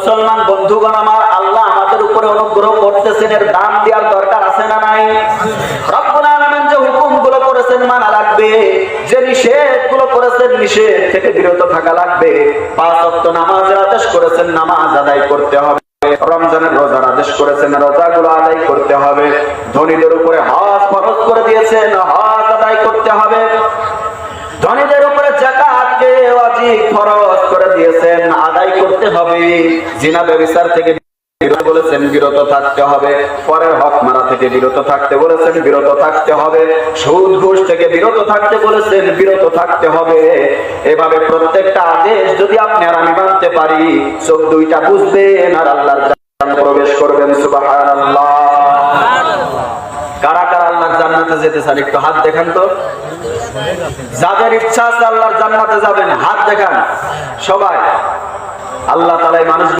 মুসলমান বন্ধুগণ আমার, আল্লাহ আমাদের উপরে অনুগ্রহ করতেছেন, এর দাম দেওয়ার দরকার আছে না নাই? রব্বুল আলামিন যে হুকুমগুলো করেছেন মানা লাগবে, যে নিষেধগুলো করেছেন নিষেধ থেকে বিরত থাকা লাগবে। 5 ওয়াক্ত নামাজের আদেশ করেছেন, নামাজ আদায় করতে হবে। রমজানের রোজার আদেশ করেছেন, রোজাগুলো আদায় করতে হবে। ধনীদের উপরে হজ ফরজ করে দিয়েছেন, হজ আদায় করতে হবে। ধনীদের উপরে যাকাতকে ওয়াজিব ফরজ করে দিয়েছেন, আদায় করতে হবে। জিনা ব্যভিচার থেকে বলেছেন বিরত থাকতে হবে। পরের হক মারা থেকে বিরত থাকতে বলেছেন, বিরত থাকতে হবে। সুদ ঘুষ থেকে বিরত থাকতে বলেছেন, বিরত থাকতে হবে। এভাবে প্রত্যেকটা আদেশ যদি আপনি আর আমি মানতে পারি, চোখ দুইটা বুঝবেন আর আল্লাহর জান্নাতে প্রবেশ করবেন। সুবহানাল্লাহ। কারা কারা আল্লাহর জান্নাতে যেতে চান একটু হাত দেখান তো। যাদের ইচ্ছা আছে আল্লাহর জান্নাতে যাবেন, হাত দেখান সবাই। আল্লাহ তাআলা মানুষ